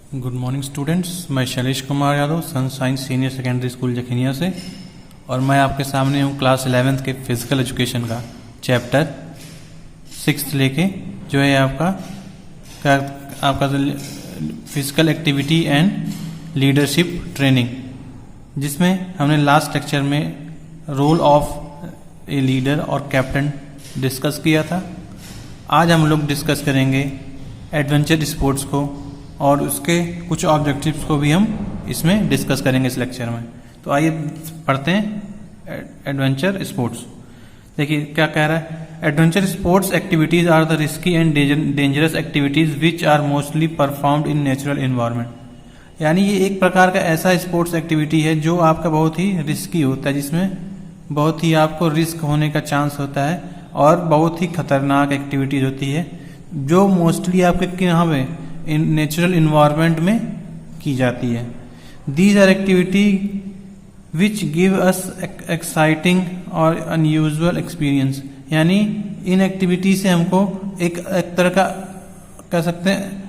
Good morning students, मैं Shailesh Kumar Yadav Sunshine Senior Secondary School Jakhania से, और मैं आपके सामने हूँ क्लास 11th के फिजिकल एजुकेशन का चैप्टर 6 लेके, जो है आपका physical activity and leadership training, जिसमें हमने लास्ट लेक्चर में रोल ऑफ ए लीडर और कैप्टन डिस्कस किया था। आज हम लोग डिस्कस करेंगे एडवेंचर स्पोर्ट्स को और उसके कुछ ऑब्जेक्टिव्स को भी हम इसमें डिस्कस करेंगे इस लेक्चर में। तो आइए पढ़ते हैं एडवेंचर स्पोर्ट्स। देखिए क्या कह रहा है, adventure sports activities are the risky and dangerous activities which are mostly performed in natural environment. यानी ये एक प्रकार का ऐसा स्पोर्ट्स एक्टिविटी है जो आपका बहुत ही रिस्की होता है, जिसमें बहुत ही आपको रिस्क होने का चांस होता है और बहुत ही खतरनाक एक्टिविटीज होती है, जो मोस्टली आपके यहाँ पे इन नेचुरल इन्वायरमेंट में की जाती है। These are activity which give us exciting और अनयूजुअल एक्सपीरियंस। यानी इन एक्टिविटी से हमको एक तरह का कह सकते हैं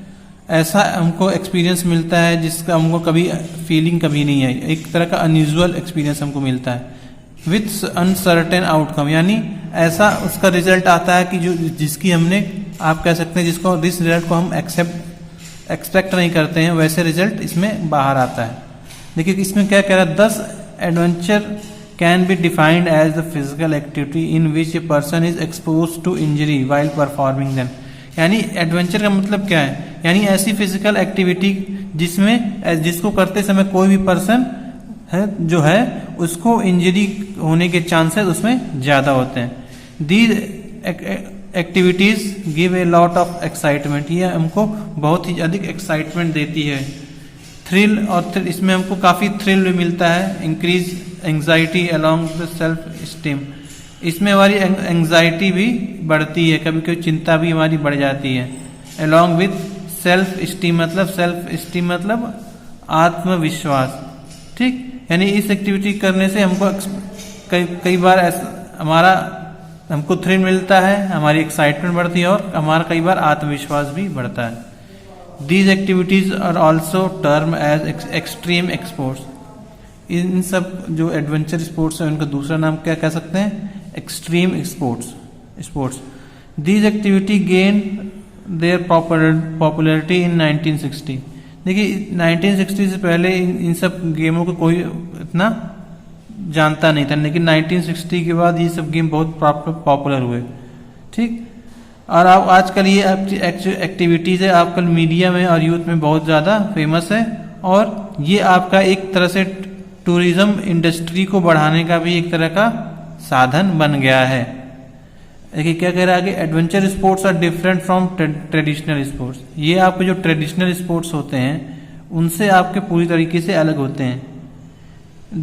ऐसा हमको एक्सपीरियंस मिलता है जिसका हमको कभी फीलिंग कभी नहीं आई, एक तरह का अनयूजुअल एक्सपीरियंस हमको मिलता है विथ अनसर्टेन आउटकम। यानी ऐसा उसका रिजल्ट आता है कि जो जिसकी हमने आप कह सकते हैं जिसको जिस रिजल्ट को हम एक्सपेक्ट नहीं करते हैं, वैसे रिजल्ट इसमें बाहर आता है। देखिए इसमें क्या कह रहा है, 10 adventure can be defined as the physical activity in which a person is expose to injury while performing them. यानी एडवेंचर का मतलब क्या है, यानी ऐसी फिजिकल एक्टिविटी जिसको करते समय कोई भी पर्सन है जो है उसको इंजरी होने के चांसेस उसमें ज्यादा होते हैं। These activities give a lot of excitement. ये हमको बहुत ही अधिक एक्साइटमेंट देती है, थ्रिल, और इसमें हमको काफी थ्रिल भी मिलता है। Increase anxiety along the self esteem. इसमें हमारी एंजाइटी भी बढ़ती है, कभी कभी चिंता भी हमारी बढ़ जाती है। अलोंग विथ सेल्फ स्टीम मतलब आत्मविश्वास। ठीक, यानी इस एक्टिविटी करने से हमको कई बार हमको थ्रिल मिलता है, हमारी एक्साइटमेंट बढ़ती है और हमारा कई बार आत्मविश्वास भी बढ़ता है। These activities are also term as extreme sports. इन सब जो एडवेंचर स्पोर्ट्स है उनका दूसरा नाम क्या कह सकते हैं, extreme sports. These activity gain their popularity in 1960। देखिए 1960 से पहले इन सब गेमों को कोई इतना जानता नहीं था, लेकिन 1960 के बाद ये सब गेम बहुत पॉपुलर हुए। ठीक, और अब आजकल ये एक्टिविटीज है आजकल मीडिया में और यूथ में बहुत ज्यादा फेमस है, और ये आपका एक तरह से टूरिज्म इंडस्ट्री को बढ़ाने का भी एक तरह का साधन बन गया है। देखिए क्या कह रहा है कि adventure sports are different from traditional sports. ये आपके जो ट्रेडिशनल स्पोर्ट्स होते हैं उनसे आपके पूरी तरीके से अलग होते हैं।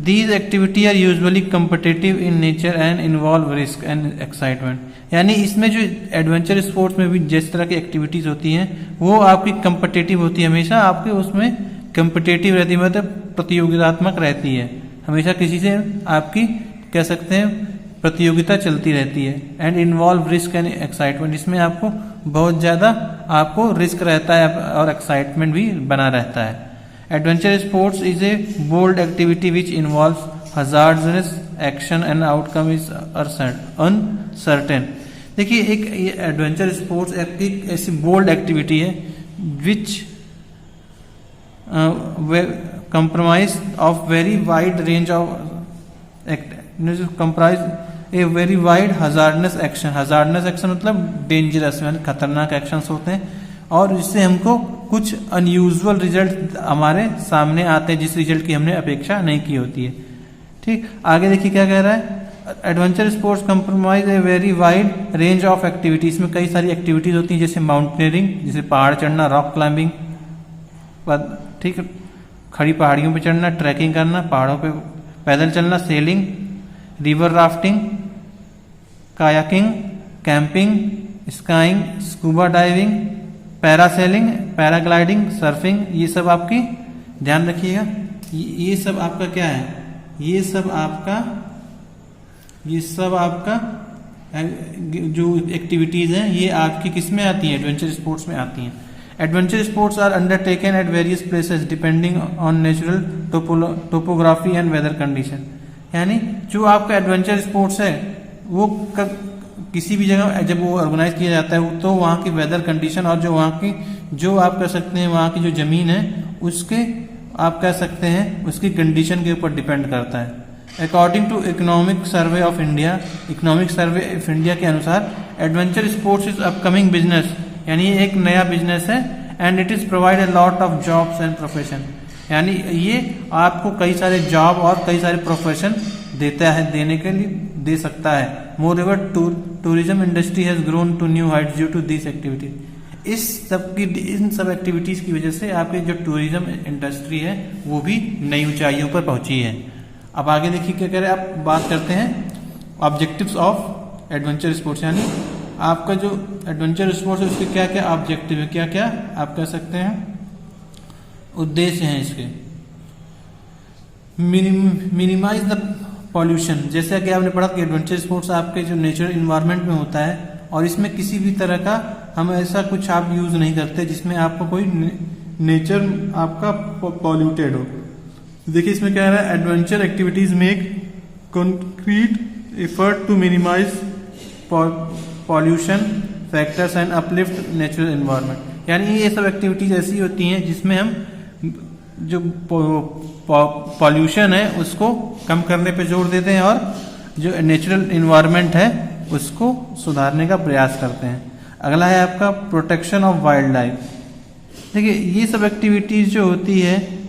These activities are usually competitive in nature and involve risk and excitement। यानी इसमें जो एडवेंचर स्पोर्ट्स में भी जिस तरह की एक्टिविटीज होती हैं वो आपकी कंपिटेटिव होती है, हमेशा आपके उसमें कंपिटेटिव रहती है, मतलब प्रतियोगितात्मक रहती है, हमेशा किसी से आपकी कह सकते हैं प्रतियोगिता चलती रहती है। And involve risk and excitement, इसमें आपको बहुत ज्यादा आपको रिस्क रहता है और एक्साइटमेंट भी बना रहता है। Adventure sports is a bold activity which involves hazardous action and outcome is uncertain। देखिए एक एडवेंचर स्पोर्ट्स एक ऐसी बोल्ड एक्टिविटी है which compromise of very wide range of comprise a very wide hazardness action. Hazardness action मतलब dangerous यानी खतरनाक actions होते हैं, और इससे हमको कुछ अनयूजुअल रिजल्ट हमारे सामने आते हैं जिस रिजल्ट की हमने अपेक्षा नहीं की होती है। ठीक, आगे देखिए क्या कह रहा है, adventure sports compromise A very wide range of activities. में कई सारी एक्टिविटीज होती हैं जैसे माउंटेनियरिंग, जैसे पहाड़ चढ़ना, रॉक क्लाइंबिंग, ठीक, खड़ी पहाड़ियों पे चढ़ना, ट्रैकिंग करना, पहाड़ों पे पैदल चलना, selling, river rafting, kayaking, camping, skiing, scuba diving, parasailing, paragliding, surfing. ये सब आपकी ध्यान रखिएगा, ये सब आपका क्या है, ये सब आपका जो एक्टिविटीज हैं ये आपकी किस में आती है, एडवेंचर स्पोर्ट्स में आती हैं। Adventure sports are undertaken at various places depending on natural topography and weather condition. यानी जो आपका एडवेंचर स्पोर्ट्स है वो किसी भी जगह जब वो ऑर्गेनाइज किया जाता है तो वहाँ की वेदर कंडीशन और जो वहाँ की जो आप कह सकते हैं वहाँ की जो जमीन है उसके आप कह सकते हैं उसकी कंडीशन के ऊपर डिपेंड करता है। According to economic survey of India, economic survey of India के अनुसार adventure sports is upcoming business, यानी ये एक नया बिजनेस है। And it is provide a lot of jobs and profession, यानी ये आपको कई सारे जॉब और कई सारे प्रोफेशन देता है, देने के लिए दे सकता है। Moreover tourism industry has grown to new heights due to this activity. इन सब एक्टिविटीज की वजह से आपकी जो टूरिज्म इंडस्ट्री है वो भी नई ऊंचाइयों पर पहुंची है। अब आगे देखिए क्या कह रहे हैं, आप बात करते हैं ऑब्जेक्टिव्स ऑफ एडवेंचर स्पोर्ट्स, यानी आपका जो एडवेंचर स्पोर्ट्स है उसके क्या क्या ऑब्जेक्टिव है, क्या क्या आप कह सकते हैं उद्देश्य हैं इसके। मिनिमाइज द पॉल्यूशन, जैसे कि आपने पढ़ा कि एडवेंचर स्पोर्ट्स आपके जो नेचुरल इन्वायरमेंट में होता है और इसमें किसी भी तरह का हम ऐसा कुछ आप यूज नहीं करते जिसमें आपको कोई नेचर आपका पॉल्यूटेड हो। देखिए इसमें क्या है, adventure activities make concrete effort to minimise pollution factors and uplift natural environment. यानी ये सब एक्टिविटीज ऐसी होती हैं जिसमें हम जो पॉल्यूशन है उसको कम करने पे जोर देते हैं और जो नेचुरल एनवायरनमेंट है उसको सुधारने का प्रयास करते हैं। अगला है आपका प्रोटेक्शन ऑफ वाइल्ड लाइफ। देखिए ये सब एक्टिविटीज जो होती है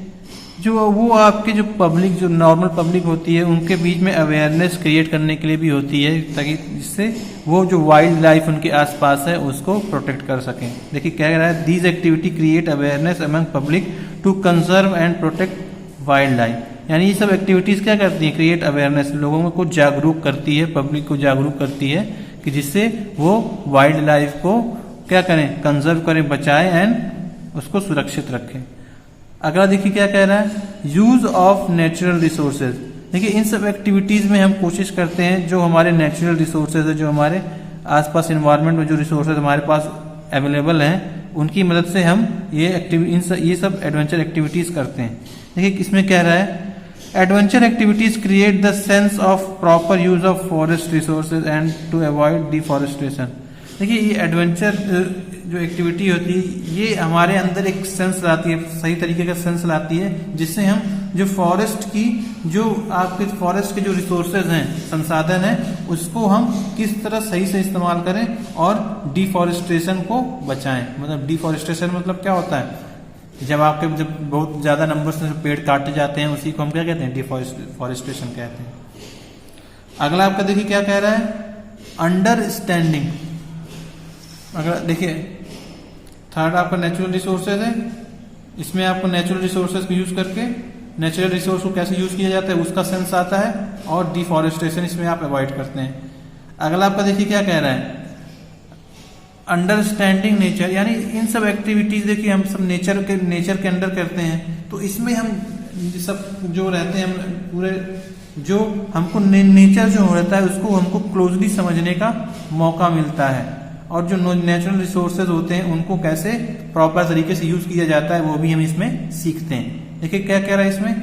जो वो आपके जो पब्लिक जो नॉर्मल पब्लिक होती है उनके बीच में अवेयरनेस क्रिएट करने के लिए भी होती है, ताकि जिससे वो जो वाइल्ड लाइफ उनके आसपास है उसको प्रोटेक्ट कर सकें। देखिए क्या कह रहा है, these activity create awareness among public to conserve and protect wild life. यानी ये सब एक्टिविटीज क्या करती हैं, क्रिएट अवेयरनेस, लोगों को जागरूक करती है, पब्लिक को जागरूक करती है कि जिससे वो वाइल्ड लाइफ को क्या करें, कंजर्व करें, बचाएं एंड उसको सुरक्षित रखें। अगला देखिए क्या कह रहा है, यूज ऑफ नेचुरल रिसोर्सेज। देखिए इन सब एक्टिविटीज में हम कोशिश करते हैं जो हमारे नेचुरल रिसोर्सेज है, जो हमारे आसपास एनवायरनमेंट में जो रिसोर्सेज हमारे पास अवेलेबल हैं उनकी मदद से हम ये सब एडवेंचर एक्टिविटीज करते हैं। देखिए इसमें कह रहा है, adventure activities create the sense of proper use of forest resources and to avoid deforestation. देखिए ये एडवेंचर जो एक्टिविटी होती है ये हमारे अंदर एक सेंस लाती है, सही तरीके का सेंस लाती है, जिससे हम जो फॉरेस्ट की जो आपके फॉरेस्ट के जो रिसोर्सेज हैं, संसाधन हैं, उसको हम किस तरह सही से इस्तेमाल करें और डिफॉरेस्टेशन को बचाएं। मतलब डिफॉरेस्टेशन मतलब क्या होता है, जब बहुत ज्यादा नंबर से पेड़ काटे जाते हैं उसी को हम क्या कहते हैं, डिफॉरेस्टेशन कहते हैं। अगला आपका देखिए क्या कह रहा है, अंडरस्टैंडिंग। अगर देखिए थर्ड आपका नेचुरल रिसोर्सेज है, इसमें आपको नेचुरल रिसोर्सेज को यूज करके नेचुरल रिसोर्स को कैसे यूज किया जाता है उसका सेंस आता है और डिफॉरेस्टेशन इसमें आप अवॉइड करते हैं। अगला आपका देखिए क्या कह रहा है, अंडरस्टैंडिंग नेचर। यानी इन सब एक्टिविटीज देखिए हम सब नेचर के अंडर करते हैं, तो इसमें हम सब जो रहते हैं हम पूरे जो हमको नेचर जो रहता है उसको हमको क्लोजली समझने का मौका मिलता है और जो नेचुरल रिसोर्सेज होते हैं उनको कैसे प्रॉपर तरीके से यूज किया जाता है वो भी हम इसमें सीखते हैं। देखिए क्या कह रहा है इसमें,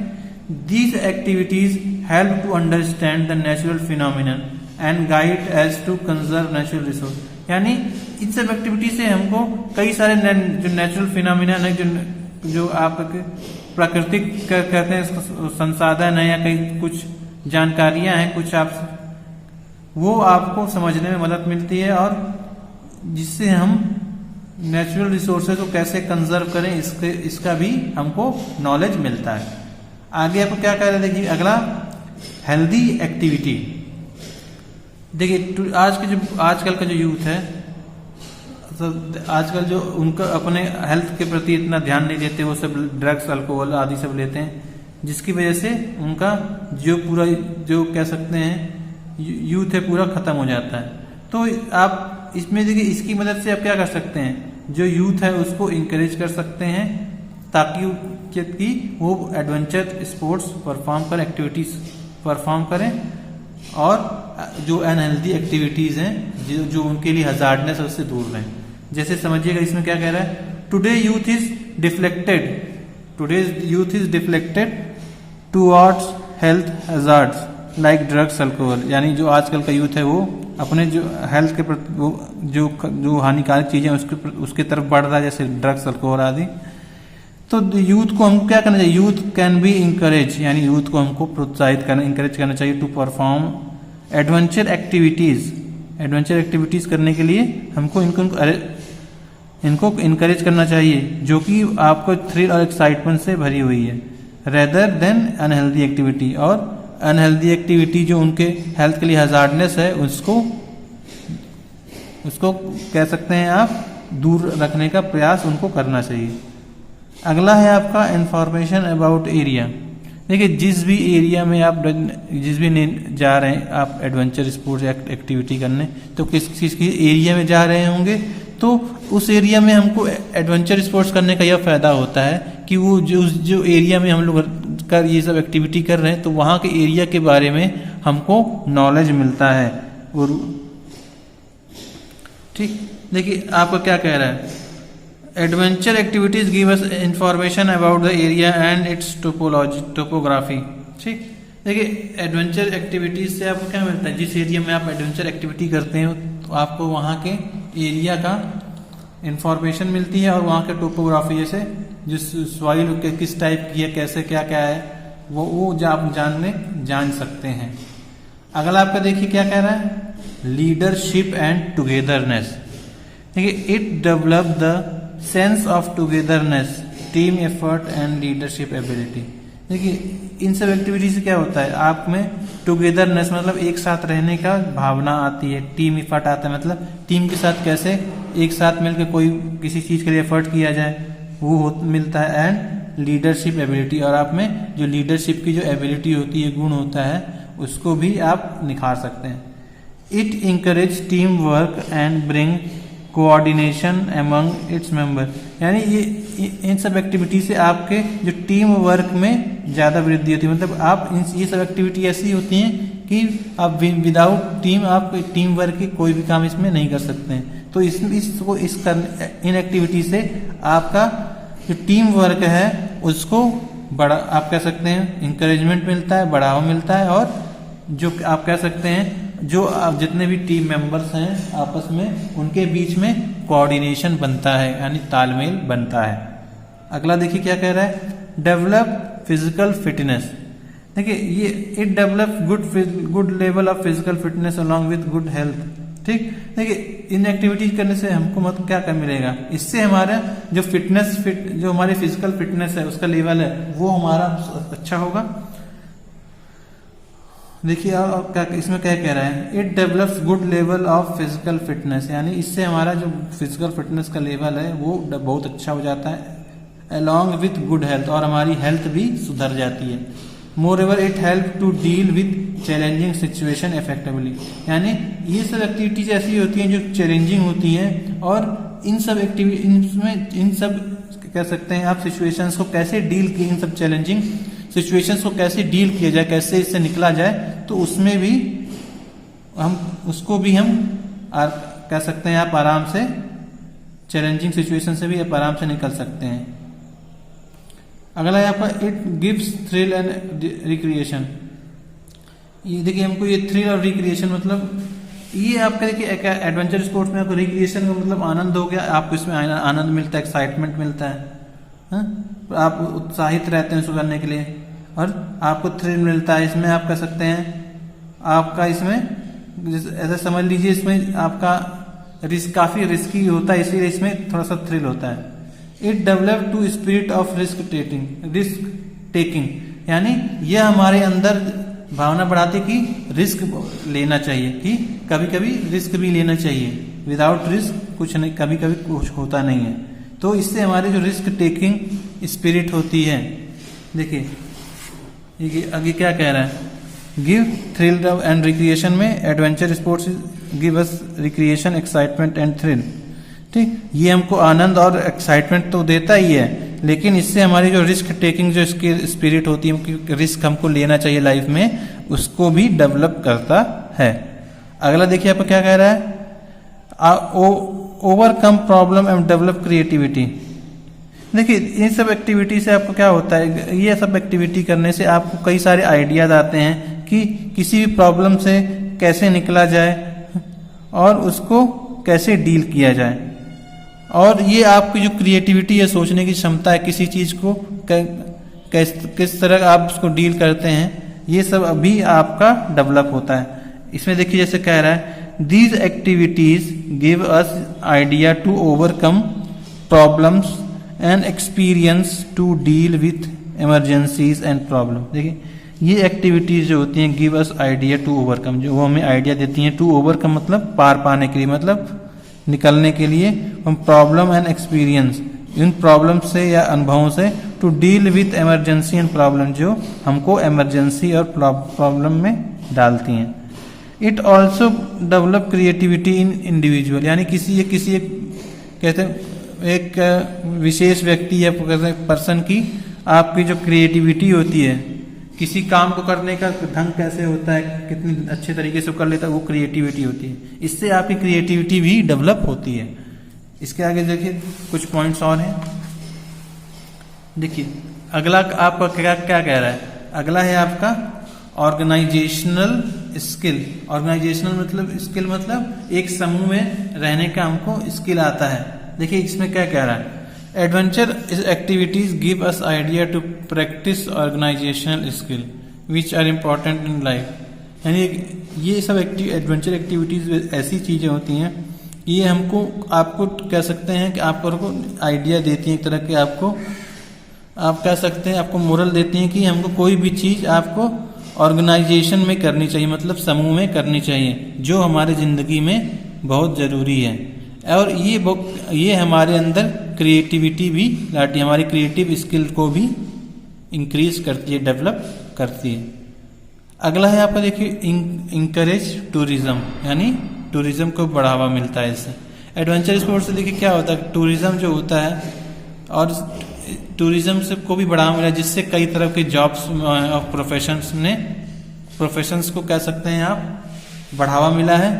these activities help to understand the natural phenomenon and guide as to conserve natural resource. यानी इन सब एक्टिविटी से हमको कई सारे जो नेचुरल फिनोमिनन है, जो आपके प्राकृतिक कहते हैं संसाधन है या कई कुछ जानकारियां हैं, कुछ आप वो आपको समझने में मदद मिलती है और जिससे हम नेचुरल रिसोर्सेज को कैसे कंजर्व करें इसका भी हमको नॉलेज मिलता है। आगे आपको क्या कह रहे हैं, देखिए अगला हेल्दी एक्टिविटी। देखिए आजकल का जो यूथ है, तो आजकल जो उनका अपने हेल्थ के प्रति इतना ध्यान नहीं देते, वो सब ड्रग्स अल्कोहल आदि सब लेते हैं, जिसकी वजह से उनका जो पूरा जो कह सकते हैं यूथ है पूरा खत्म हो जाता है। तो आप इसमें देखिए इसकी मदद से आप क्या कर सकते हैं, जो यूथ है उसको इंकरेज कर सकते हैं ताकि वो एडवेंचर स्पोर्ट्स परफॉर्म करें, एक्टिविटीज परफॉर्म करें और जो अनहेल्दी एक्टिविटीज हैं जो उनके लिए हजार्डनेस है उससे दूर रहें। जैसे समझिएगा इसमें क्या कह रहा है, today youth is deflected towards health hazards like drugs alcohol, यानी जो आजकल का यूथ है वो अपने जो हेल्थ के प्रति वो जो हानिकारक चीजें उसके तरफ बढ़ रहा है, जैसे ड्रग्स अल्कोहल आदि। तो यूथ को हमको क्या करना चाहिए? यूथ कैन बी इंकरेज, यानी यूथ को हमको प्रोत्साहित करना, इंकरेज करना चाहिए टू परफॉर्म एडवेंचर एक्टिविटीज करने के लिए हमको इनको इनकरेज करना चाहिए जो कि आपको थ्रिल और एक्साइटमेंट से भरी हुई है, रेदर देन अनहेल्दी एक्टिविटी। और अनहेल्दी एक्टिविटी जो उनके हेल्थ के लिए हजार्डनेस है उसको कह सकते हैं आप दूर रखने का प्रयास उनको करना चाहिए। अगला है आपका इंफॉर्मेशन अबाउट एरिया। देखिए जिस भी एरिया में आप जा रहे हैं आप एडवेंचर स्पोर्ट्स एक्टिविटी करने, तो किस चीज़ की एरिया में जा रहे होंगे, तो उस एरिया में हमको एडवेंचर स्पोर्ट्स करने का यह फायदा होता है कि वो जो एरिया में हम लोग कर ये सब एक्टिविटी कर रहे हैं तो वहाँ के एरिया के बारे में हमको नॉलेज मिलता है। और ठीक देखिए आपको क्या कह रहा है, adventure activities give us information about the area and it's topography. ठीक देखिए एडवेंचर एक्टिविटीज से आपको क्या मिलता है, जिस एरिया में आप एडवेंचर एक्टिविटी करते हैं तो आपको वहाँ के एरिया का इंफॉर्मेशन मिलती है और वहाँ के टोपोग्राफी, जैसे जिस सॉइल के किस टाइप की है, कैसे क्या क्या है, वो जो आप जान सकते हैं। अगला आपका देखिए क्या कह रहा है, लीडरशिप एंड टुगेदरनेस। देखिए it develop the sense of togetherness, team effort and leadership ability. देखिए इन सब एक्टिविटी से क्या होता है, आप में टुगेदरनेस मतलब एक साथ रहने का भावना आती है, टीम एफर्ट आता है मतलब टीम के साथ कैसे एक साथ मिलकर कोई किसी चीज के लिए एफर्ट किया जाए वो मिलता है, एंड लीडरशिप एबिलिटी, और आप में जो लीडरशिप की जो एबिलिटी होती है, गुण होता है, उसको भी आप निखार सकते हैं। It encourage team work and bring coordination among its member, यानी ये इन सब एक्टिविटी से आपके जो टीम वर्क में ज्यादा वृद्धि होती है। मतलब आप ये सब एक्टिविटी ऐसी होती हैं कि आप विदाउट टीम आप टीम वर्क की कोई भी काम इसमें नहीं कर सकते हैं। तो इन एक्टिविटी से आपका जो टीम वर्क है उसको बड़ा आप कह सकते हैं इंकरेजमेंट मिलता है, बढ़ावा मिलता है, और जो आप कह सकते हैं जो आप जितने भी टीम मेंबर्स हैं आपस में उनके बीच में कोऑर्डिनेशन बनता है, यानी तालमेल बनता है। अगला देखिए क्या कह रहा है, डेवलप फिजिकल फिटनेस। देखिए ये it develop good level of physical fitness along with good health. ठीक देखिए इन एक्टिविटीज करने से हमको मतलब क्या मिलेगा, इससे हमारा जो जो हमारी फिजिकल फिटनेस है उसका लेवल है वो हमारा अच्छा होगा। देखिए क्या इसमें क्या कह रहा है, it develops good level of physical fitness, यानी इससे हमारा जो फिजिकल फिटनेस का लेवल है वो बहुत अच्छा हो जाता है, अलॉन्ग विथ गुड हेल्थ, और हमारी हेल्थ भी सुधर जाती है। Moreover it help to deal with challenging situation effectively, यानी ये सब एक्टिविटीज ऐसी होती हैं जो चैलेंजिंग होती हैं, और इन सब कह सकते हैं आप सिचुएशंस को कैसे डील किए, इन सब चैलेंजिंग सिचुएशंस को कैसे डील किया जाए, कैसे इससे निकला जाए, तो उसमें भी हम कह सकते हैं आप आराम से चैलेंजिंग सिचुएशन से भी आप आराम से निकल सकते हैं। अगला है आपका it gives thrill and recreation. ये देखिए हमको ये थ्रिल और रिक्रिएशन मतलब ये आपका देखिए एडवेंचर स्पोर्ट्स में आपको रिक्रिएशन का मतलब आनंद हो गया, आपको इसमें आनंद मिलता है, एक्साइटमेंट मिलता है, आप उत्साहित रहते हैं उसको करने के लिए, और आपको थ्रिल मिलता है। इसमें आप कह सकते हैं आपका इसमें ऐसा समझ लीजिए इसमें आपका काफी रिस्की होता है, इसीलिए इसमें थोड़ा सा थ्रिल होता है। It develop to spirit of risk taking, यानी यह हमारे अंदर भावना बढ़ाती कि रिस्क लेना चाहिए, कि कभी कभी रिस्क भी लेना चाहिए, विदाउट रिस्क कुछ नहीं, कभी कभी कुछ होता नहीं है। तो इससे हमारी जो रिस्क टेकिंग स्पिरिट होती है। देखिए आगे क्या कह रहा है, गिव थ्रिल एंड रिक्रिएशन में adventure sports give us recreation excitement and thrill. ठीक ये हमको आनंद और एक्साइटमेंट तो देता ही है, लेकिन इससे हमारी जो रिस्क टेकिंग जो इसकी स्पिरिट होती है, रिस्क हमको लेना चाहिए लाइफ में, उसको भी डेवलप करता है। अगला देखिए आपको क्या कह रहा है, overcome problem and develop creativity. देखिए इन सब एक्टिविटी से आपको क्या होता है, ये सब एक्टिविटी करने से आपको कई सारे आइडियाज आते हैं कि किसी भी प्रॉब्लम से कैसे निकला जाए और उसको कैसे डील किया जाए। और ये आपकी जो क्रिएटिविटी है, सोचने की क्षमता है, किसी चीज को किस तरह आप उसको डील करते हैं, ये सब अभी आपका डेवलप होता है। इसमें देखिए जैसे कह रहा है these activities give us idea to overcome problems and experience to deal with emergencies and problem. देखिए ये एक्टिविटीज जो होती हैं give us idea to overcome, जो वो हमें आइडिया देती हैं। टू ओवरकम मतलब पार पाने के लिए, मतलब निकलने के लिए। हम प्रॉब्लम एंड एक्सपीरियंस, इन प्रॉब्लम से या अनुभवों से, to deal with emergency and problem, जो हमको इमरजेंसी और प्रॉब्लम में डालती हैं। It also develop creativity in individual, यानी किसी एक कहते हैं एक विशेष व्यक्ति या पर्सन की आपकी जो क्रिएटिविटी होती है, किसी काम को करने का ढंग कैसे होता है, कितनी अच्छे तरीके से कर लेता है, वो क्रिएटिविटी होती है। इससे आपकी क्रिएटिविटी भी डेवलप होती है। इसके आगे देखिए कुछ पॉइंट्स और हैं। देखिए अगला आपका क्या क्या कह रहा है, अगला है आपका ऑर्गेनाइजेशनल स्किल। ऑर्गेनाइजेशनल मतलब स्किल मतलब एक समूह में रहने का हमको स्किल आता है। देखिए इसमें क्या कह रहा है, adventure activities give us idea to practice organisational skill which are important in life. यानी ये सब एडवेंचर एक्टिविटीज ऐसी चीजें होती हैं, ये हमको आपको कह सकते हैं कि आपको आइडिया देती हैं, एक तरह के आपको आप कह सकते हैं आपको मोरल देती हैं कि हमको कोई भी चीज आपको ऑर्गेनाइजेशन में करनी चाहिए, मतलब समूह में करनी चाहिए, जो हमारी जिंदगी में बहुत जरूरी है। और ये हमारे अंदर क्रिएटिविटी भी लाती है, हमारी क्रिएटिव स्किल को भी इंक्रीज करती है, डेवलप करती है। अगला है आपका देखिए इंकरेज टूरिज्म, यानी टूरिज्म को बढ़ावा मिलता है इससे। एडवेंचर स्पोर्ट्स से देखिए क्या होता है, टूरिज्म जो होता है और टूरिज्म से को भी बढ़ावा मिला, जिससे कई तरह के जॉब्स और प्रोफेशंस को कह सकते हैं आप बढ़ावा मिला है।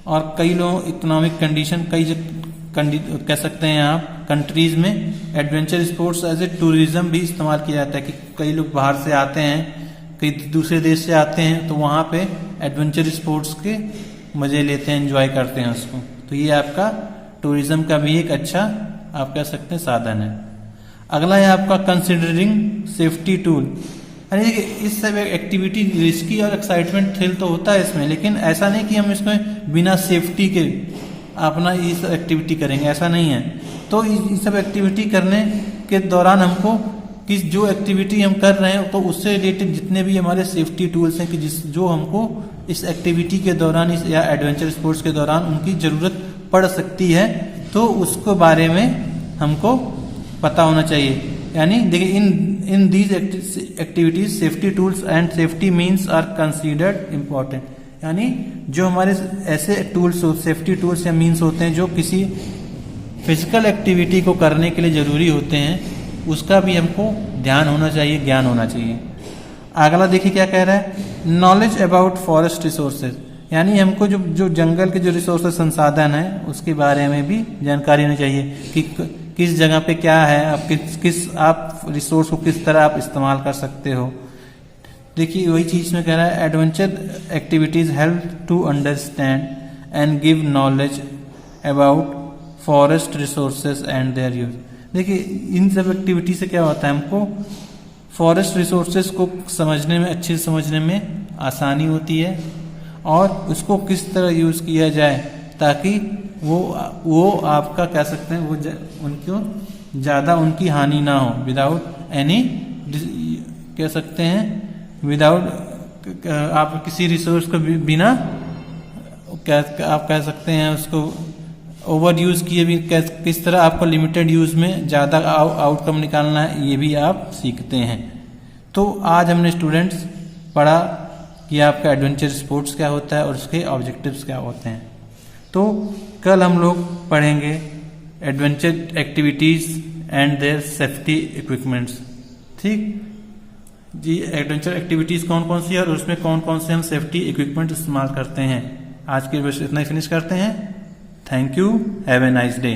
और कई लोग इकोनॉमिक कंडीशन कह सकते हैं आप कंट्रीज में adventure sports as a tourism भी इस्तेमाल किया जाता है कि कई लोग बाहर से आते हैं, कई दूसरे देश से आते हैं, तो वहाँ पे एडवेंचर स्पोर्ट्स के मजे लेते हैं, एंजॉय करते हैं उसको। तो ये आपका टूरिज्म का भी एक अच्छा आप कह सकते हैं साधन है। अगला है आपका कंसिडरिंग सेफ्टी टूल। यानी देखिए इस सब एक्टिविटी रिस्की और एक्साइटमेंट थ्रिल तो होता है इसमें, लेकिन ऐसा नहीं कि हम इसमें बिना सेफ्टी के अपना ये सब एक्टिविटी करेंगे, ऐसा नहीं है। तो ये सब एक्टिविटी करने के दौरान हमको कि जो एक्टिविटी हम कर रहे हैं तो उससे रिलेटेड जितने भी हमारे सेफ्टी टूल्स हैं कि जो हमको इस एक्टिविटी के दौरान या एडवेंचर स्पोर्ट्स के दौरान उनकी ज़रूरत पड़ सकती है, तो उसको बारे में हमको पता होना चाहिए। यानी देखिए in these activities safety tools and safety means are considered important. यानी जो हमारे ऐसे टूल्स सेफ्टी टूल्स या मीन्स होते हैं जो किसी फिजिकल एक्टिविटी को करने के लिए जरूरी होते हैं, उसका भी हमको ध्यान होना चाहिए, ज्ञान होना चाहिए। अगला देखिए क्या कह रहा है, नॉलेज अबाउट फॉरेस्ट रिसोर्सेज। यानी हमको जो जंगल के जो रिसोर्सेज संसाधन है उसके बारे में भी जानकारी होनी चाहिए कि किस जगह पे क्या है, आप रिसोर्स को किस तरह आप इस्तेमाल कर सकते हो। देखिए वही चीज में कह रहा है, adventure activities help to understand and give knowledge about forest resources and their use. देखिए इन सब एक्टिविटी से क्या होता है, हमको फॉरेस्ट रिसोर्सेज को समझने में, अच्छे से समझने में आसानी होती है और उसको किस तरह यूज किया जाए ताकि वो आपका कह सकते हैं वो उनको ज़्यादा उनकी हानि ना हो, विदाउट एनी कह सकते हैं विदाउट आप किसी रिसोर्स को बिना आप कह सकते हैं उसको ओवर यूज किए भी किस तरह आपको लिमिटेड यूज में ज़्यादा आउटकम निकालना है, ये भी आप सीखते हैं। तो आज हमने स्टूडेंट्स पढ़ा कि आपका एडवेंचर स्पोर्ट्स क्या होता है और उसके ऑब्जेक्टिव्स क्या होते हैं। तो कल हम लोग पढ़ेंगे adventure activities and their safety equipments. ठीक जी, एडवेंचर एक्टिविटीज कौन कौन सी है और उसमें कौन कौन से हम सेफ्टी इक्विपमेंट इस्तेमाल करते हैं। आज के बस इतना ही फिनिश करते हैं। Thank you, have a nice day.